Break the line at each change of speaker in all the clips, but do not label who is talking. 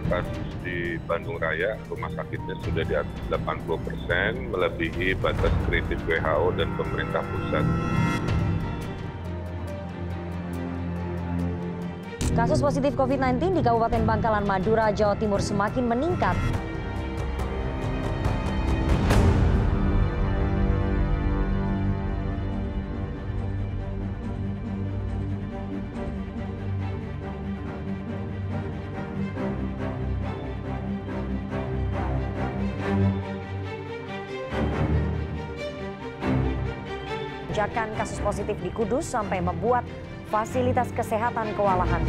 kasus di Bandung Raya, rumah sakitnya sudah di atas 80%, melebihi batas kritis WHO dan pemerintah pusat.
Kasus positif COVID-19 di Kabupaten Bangkalan, Madura, Jawa Timur semakin meningkat. Lonjakan kasus positif di Kudus sampai membuat fasilitas kesehatan kewalahan.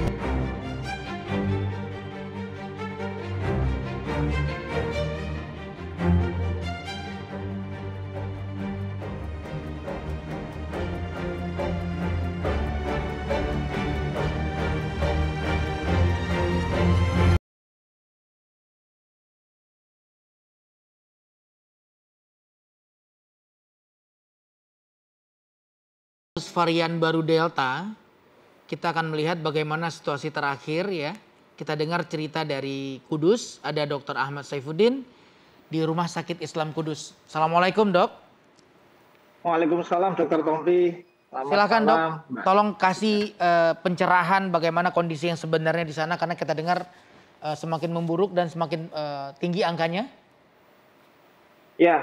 Varian baru Delta, kita akan melihat bagaimana situasi terakhir ya. Kita dengar cerita dari Kudus, ada Dr. Ahmad Saifuddin di Rumah Sakit Islam Kudus. Assalamualaikum dok.
Waalaikumsalam Dr. Tompi.
Silakan dok, tolong kasih pencerahan bagaimana kondisi yang sebenarnya di sana karena kita dengar semakin memburuk dan semakin tinggi angkanya.
Ya,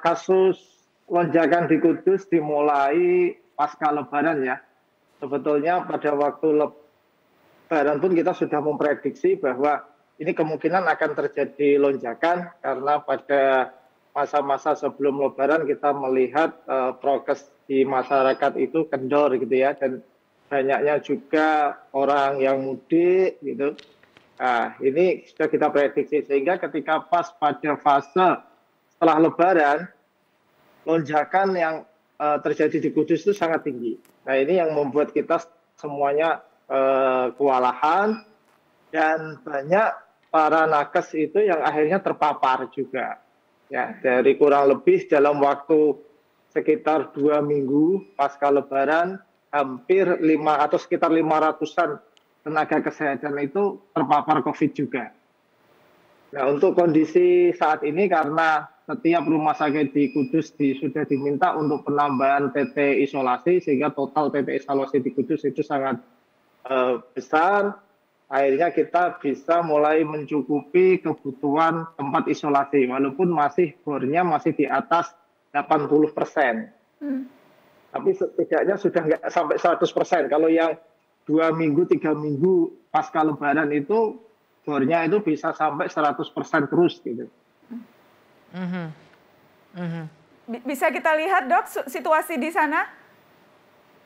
kasus lonjakan di Kudus dimulai pasca Lebaran ya. Sebetulnya pada waktu Lebaran pun kita sudah memprediksi bahwa ini kemungkinan akan terjadi lonjakan karena pada masa-masa sebelum Lebaran kita melihat prokes di masyarakat itu kendor gitu ya, dan banyaknya juga orang yang mudik gitu. Nah, ini sudah kita prediksi sehingga ketika pas pada fase setelah Lebaran, lonjakan yang terjadi di Kudus itu sangat tinggi. Nah, ini yang membuat kita semuanya kewalahan dan banyak para nakes itu yang akhirnya terpapar juga. Ya, dari kurang lebih dalam waktu sekitar 2 minggu pasca Lebaran, hampir 5 atau sekitar 500-an tenaga kesehatan itu terpapar COVID juga. Nah, untuk kondisi saat ini karena setiap rumah sakit di Kudus sudah diminta untuk penambahan TT isolasi sehingga total TT isolasi di Kudus itu sangat besar. Akhirnya kita bisa mulai mencukupi kebutuhan tempat isolasi walaupun masih bornya masih di atas 80%. Tapi setidaknya sudah nggak sampai 100%. Kalau yang 2 minggu, 3 minggu pasca Lebaran itu bornya itu bisa sampai 100% terus gitu.
Bisa kita lihat dok situasi di sana?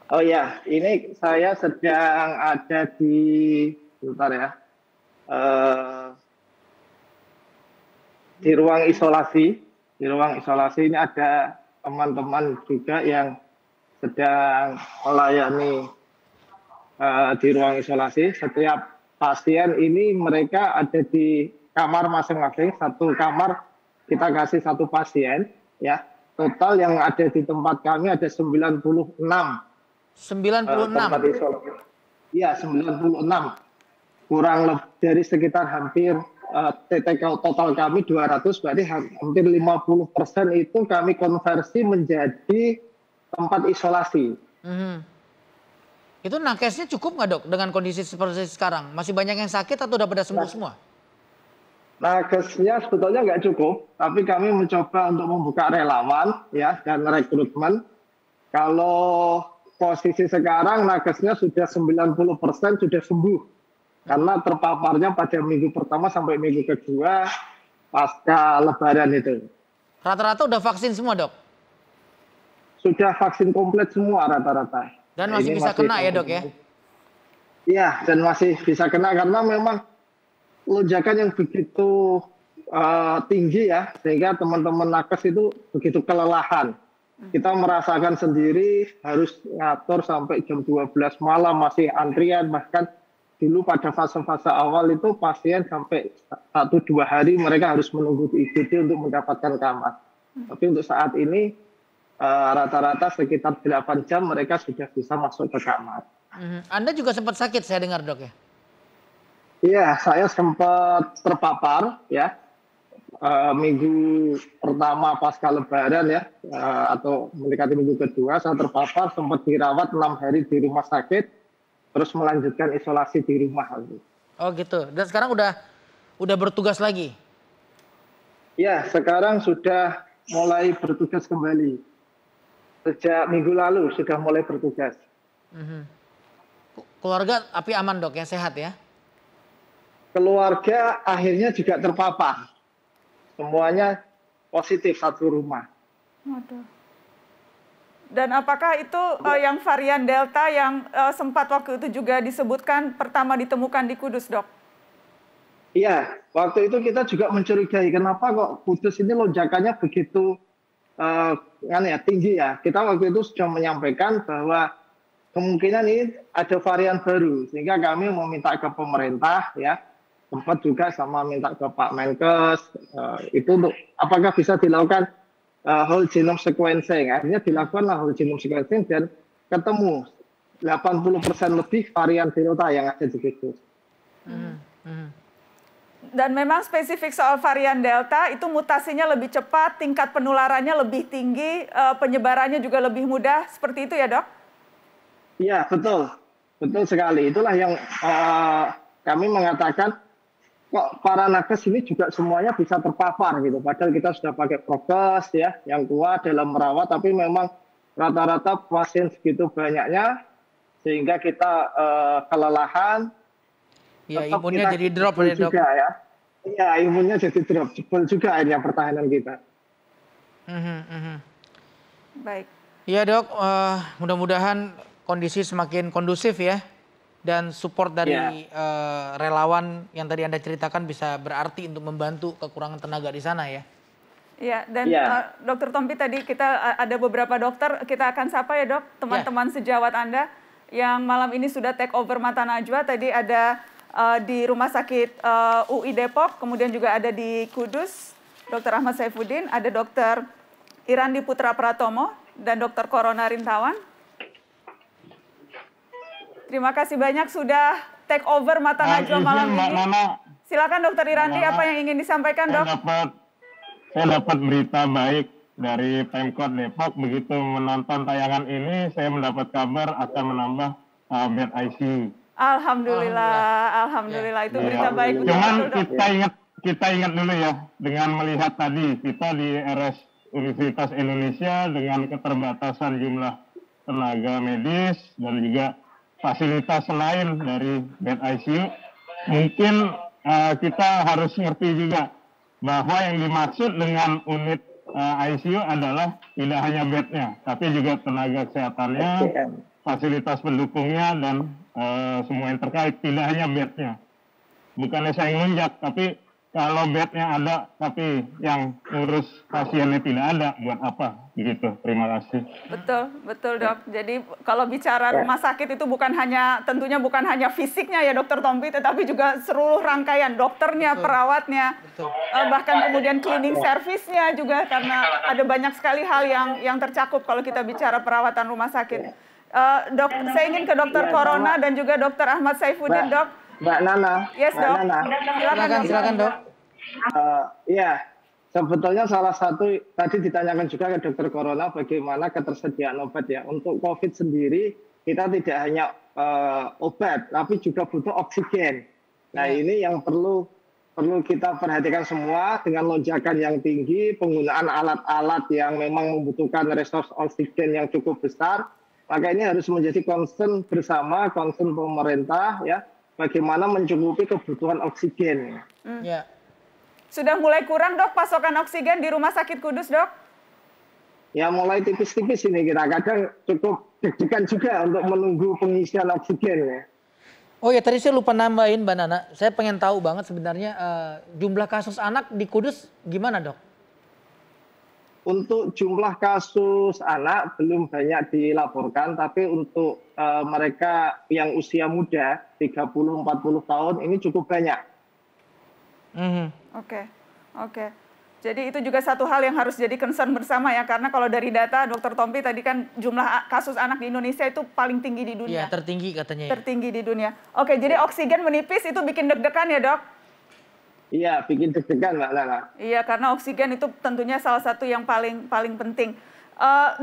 Oh ya, ini saya sedang ada sebentar ya, di ruang isolasi. Di ruang isolasi ini ada teman-teman juga yang sedang melayani di ruang isolasi. Setiap pasien ini mereka ada di kamar masing-masing, satu kamar kita kasih satu pasien, ya. Total yang ada di tempat kami ada 96.
96?
Tempat isolasi. Iya, 96. Kurang lebih dari sekitar hampir TTK total kami 200, berarti hampir 50% itu kami konversi menjadi tempat isolasi.
Itu nakesnya cukup nggak dok dengan kondisi seperti sekarang? Masih banyak yang sakit atau udah pada sembuh semua?
Nakesnya sebetulnya nggak cukup, tapi kami mencoba untuk membuka relawan ya dan rekrutmen. Kalau posisi sekarang nakesnya sudah 90% sudah sembuh karena terpaparnya pada minggu pertama sampai minggu kedua pasca Lebaran itu.
Rata-rata udah vaksin semua dok?
Sudah vaksin komplit semua rata-rata.
Dan masih bisa kena ya dok ya?
Iya, dan masih bisa kena karena memang lonjakan yang begitu tinggi ya, sehingga teman-teman nakes itu begitu kelelahan. Kita merasakan sendiri harus ngatur sampai jam 12 malam masih antrian, bahkan dulu pada fase-fase awal itu pasien sampai 1-2 hari mereka harus menunggu di IGD untuk mendapatkan kamar. Tapi untuk saat ini rata-rata sekitar 8 jam mereka sudah bisa masuk ke kamar.
Anda juga sempat sakit saya dengar dok ya?
Iya, saya sempat terpapar ya minggu pertama pasca Lebaran ya, atau mendekati minggu kedua saya terpapar, sempat dirawat 6 hari di rumah sakit, terus melanjutkan isolasi di rumah.
Oh gitu. Dan sekarang udah bertugas lagi.
Ya, sekarang sudah mulai bertugas kembali. Sejak minggu lalu sudah mulai bertugas.
Keluarga tapi aman dok ya, sehat ya?
Keluarga akhirnya juga terpapar. Semuanya positif satu rumah.
Waduh. Dan apakah itu yang varian Delta yang sempat waktu itu juga disebutkan pertama ditemukan di Kudus, dok?
Iya, waktu itu kita juga mencurigai kenapa kok Kudus ini lonjakannya begitu tinggi ya. Kita waktu itu sudah menyampaikan bahwa kemungkinan ini ada varian baru, sehingga kami meminta ke pemerintah ya, sempat juga sama minta ke Pak Menkes itu untuk apakah bisa dilakukan whole genome sequencing. Akhirnya dilakukan whole genome sequencing dan ketemu 80% lebih varian Delta yang ada di Kudus.
Dan memang spesifik soal varian Delta itu mutasinya lebih cepat, tingkat penularannya lebih tinggi, penyebarannya juga lebih mudah, seperti itu ya dok?
Iya, betul. Betul sekali. Itulah yang kami mengatakan kok para nakes ini juga semuanya bisa terpapar gitu. Padahal kita sudah pakai prokes ya, yang kuat dalam merawat, tapi memang rata-rata pasien segitu banyaknya sehingga kita kelelahan.
Ya, imunnya jadi drop ya dok.
Ya. Iya, imunnya jadi drop. Jebol juga akhirnya pertahanan kita.
Baik.
Iya dok, mudah-mudahan kondisi semakin kondusif ya. Dan support dari relawan yang tadi Anda ceritakan bisa berarti untuk membantu kekurangan tenaga di sana ya.
Iya, dan Dokter Tompi tadi kita ada beberapa dokter, kita akan sapa ya dok, teman-teman sejawat Anda yang malam ini sudah take over Mata Najwa. Tadi ada di Rumah Sakit UI Depok, kemudian juga ada di Kudus, Dr. Ahmad Saifuddin, ada Dr. Irandi Putra Pratomo, dan Dr. Corona Rintawan. Terima kasih banyak sudah take over Mata Najwa malam ini. Silakan Dr. Irandi, apa yang ingin disampaikan dok?
Saya dapat berita baik dari Pemkot Depok. Begitu menonton tayangan ini, saya mendapat kabar akan menambah bed ICU.
Alhamdulillah itu berita baik.
Cuman kita ingat dulu ya, dengan melihat tadi kita di RS Universitas Indonesia dengan keterbatasan jumlah tenaga medis dan juga fasilitas lain dari bed ICU, mungkin kita harus ngerti juga bahwa yang dimaksud dengan unit ICU adalah tidak hanya bednya, tapi juga tenaga kesehatannya, fasilitas pendukungnya, dan semua yang terkait, tidak hanya bednya. Bukannya saya ngelunjak, tapi kalau bednya ada, tapi yang ngurus pasiennya tidak ada, buat apa? Begitu, terima kasih.
Betul dok. Jadi kalau bicara rumah sakit itu tentunya bukan hanya fisiknya ya Dokter Tompi, tetapi juga seluruh rangkaian dokternya, perawatnya, bahkan kemudian cleaning service-nya juga, karena ada banyak sekali hal yang tercakup kalau kita bicara perawatan rumah sakit. Dok, saya ingin ke Dokter Corona dan juga Dokter Ahmad Saifuddin, dok.
Mbak Nana.
Yes, dok.
Silakan dok.
Iya, sebetulnya salah satu tadi ditanyakan juga ke Dokter Corona bagaimana ketersediaan obat ya. Untuk COVID sendiri kita tidak hanya obat, tapi juga butuh oksigen. Nah ini yang perlu kita perhatikan semua dengan lonjakan yang tinggi, penggunaan alat-alat yang memang membutuhkan resource oksigen yang cukup besar. Maka ini harus menjadi concern bersama, concern pemerintah ya. Bagaimana mencukupi kebutuhan oksigen.
Ya.
Sudah mulai kurang dok pasokan oksigen di Rumah Sakit Kudus dok?
Ya mulai tipis-tipis ini kita kadang cukup deg-degan juga untuk menunggu pengisian oksigen ya.
Oh ya tadi saya lupa nambahin Mbak Nana, saya pengen tahu banget sebenarnya jumlah kasus anak di Kudus gimana dok?
Untuk jumlah kasus anak belum banyak dilaporkan, tapi untuk mereka yang usia muda 30-40 tahun ini cukup banyak.
Oke. Jadi itu juga satu hal yang harus jadi concern bersama ya, karena kalau dari data Dr. Tompi tadi kan jumlah kasus anak di Indonesia itu paling tinggi di dunia.
Iya, tertinggi katanya.
Tertinggi di dunia. Oke, jadi oksigen menipis itu bikin deg-degan ya, Dok?
Iya, bikin deg-degan Mbak Nana.
Iya, karena oksigen itu tentunya salah satu yang paling penting.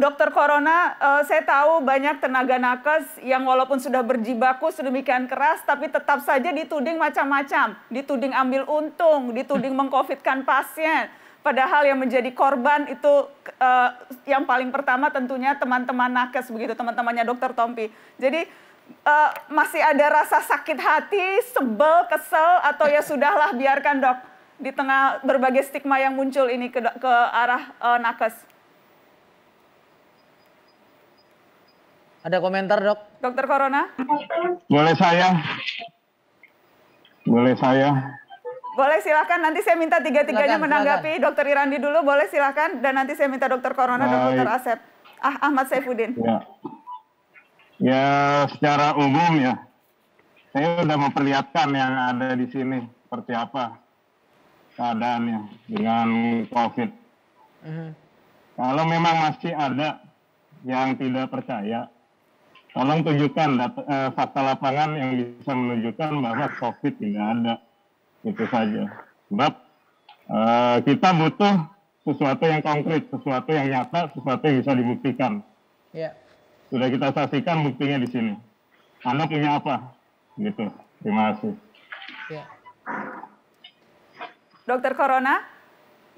Dokter Corona, saya tahu banyak tenaga nakes yang walaupun sudah berjibaku sedemikian keras, tapi tetap saja dituding macam-macam. Dituding ambil untung, dituding mengcovidkan pasien. Padahal yang menjadi korban itu yang paling pertama tentunya teman-teman nakes, begitu teman-temannya Dokter Tompi. Jadi masih ada rasa sakit hati, sebel, kesel, atau ya sudahlah biarkan Dok, di tengah berbagai stigma yang muncul ini ke arah nakes.
Ada komentar, Dok?
Dokter Corona?
Boleh saya?
Boleh, silakan. Nanti saya minta tiga-tiganya menanggapi. Dokter Irandi dulu, boleh silakan. Dan nanti saya minta Dokter Corona dan Dokter Asep. Ahmad Saifuddin.
Ya, secara umum ya, saya sudah memperlihatkan yang ada di sini seperti apa keadaannya dengan COVID. Kalau memang masih ada yang tidak percaya, tolong tunjukkan fakta lapangan yang bisa menunjukkan bahwa COVID tidak ada. Itu saja. Sebab kita butuh sesuatu yang konkret, sesuatu yang nyata, sesuatu yang bisa dibuktikan.
Ya.
Sudah kita saksikan buktinya di sini. Anda punya apa? Gitu. Terima kasih.
Ya.
Dokter Corona,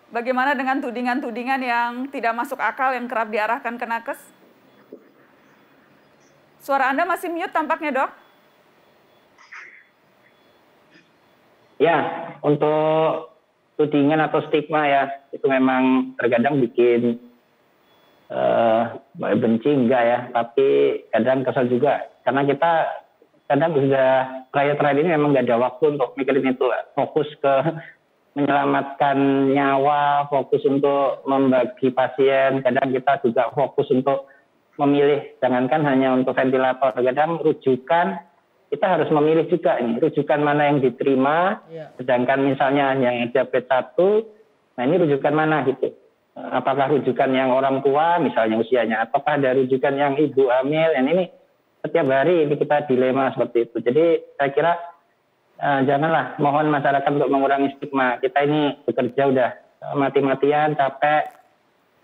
bagaimana dengan tudingan-tudingan yang tidak masuk akal yang kerap diarahkan ke nakes? Suara Anda masih mute tampaknya, Dok.
Ya, untuk tudingan atau stigma ya, itu memang terkadang bikin benci enggak ya, tapi kadang kesal juga. Karena kita kadang sudah terakhir ini memang nggak ada waktu untuk mikirin itu. Fokus ke menyelamatkan nyawa, fokus untuk membagi pasien. Kadang kita juga fokus untuk memilih, jangankan hanya untuk ventilator. Kadang rujukan, kita harus memilih juga ini, rujukan mana yang diterima, sedangkan misalnya hanya ada bed 1, nah ini rujukan mana gitu. Apakah rujukan yang orang tua misalnya usianya, ataukah ada rujukan yang ibu hamil, dan ini setiap hari ini kita dilema seperti itu. Jadi saya kira janganlah, mohon masyarakat untuk mengurangi stigma. Kita ini bekerja udah mati-matian, capek,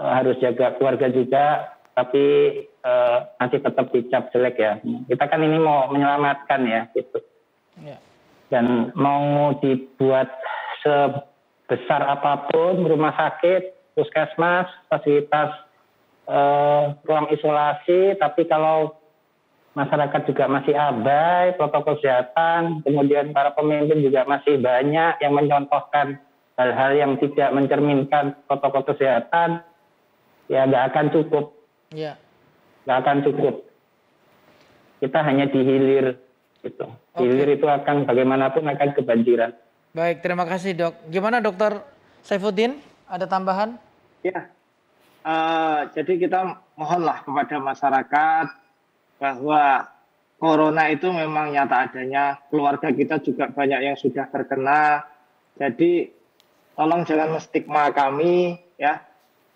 harus jaga keluarga juga, tapi masih tetap dicap jelek ya. Kita kan ini mau menyelamatkan ya gitu. Ya. Dan mau dibuat sebesar apapun rumah sakit, puskesmas, fasilitas ruang isolasi, tapi kalau masyarakat juga masih abai protokol kesehatan, kemudian para pemimpin juga masih banyak yang mencontohkan hal-hal yang tidak mencerminkan protokol kesehatan, ya nggak akan cukup. Ya. Nggak akan cukup. Kita hanya dihilir gitu. Hilir itu akan bagaimanapun akan kebanjiran.
Baik, terima kasih Dok. Gimana Dokter Saifuddin? Ada tambahan?
Ya, jadi kita mohonlah kepada masyarakat bahwa corona itu memang nyata adanya. Keluarga kita juga banyak yang sudah terkena. Jadi tolong jangan menstigma kami ya.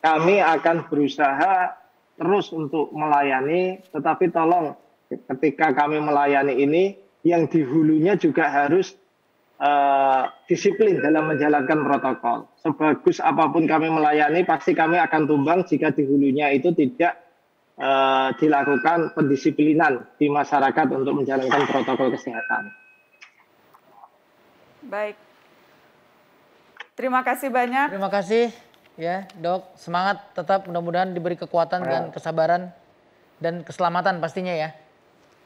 Kami akan berusaha terus untuk melayani, tetapi tolong ketika kami melayani ini, yang di hulunya juga harus disiplin dalam menjalankan protokol. Sebagus apapun kami melayani, pasti kami akan tumbang jika di hulunya itu tidak dilakukan pendisiplinan di masyarakat untuk menjalankan protokol kesehatan.
Baik. Terima kasih banyak.
Terima kasih. Ya, Dok, semangat tetap, mudah-mudahan diberi kekuatan dan kesabaran dan keselamatan pastinya ya.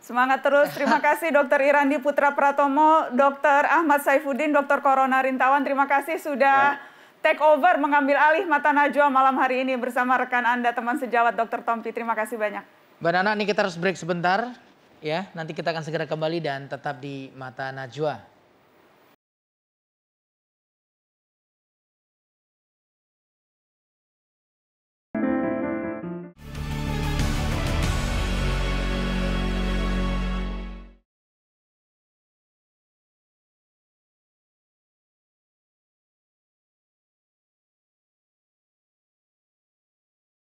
Semangat terus. Terima kasih Dr. Irandi Putra Pratomo, Dr. Ahmad Saifuddin, Dr. Corona Rintawan. Terima kasih sudah take over, mengambil alih Mata Najwa malam hari ini bersama rekan Anda, teman sejawat Dr. Tompi. Terima kasih banyak.
Mbak Nana, ini kita harus break sebentar ya. Nanti kita akan segera kembali dan tetap di Mata Najwa.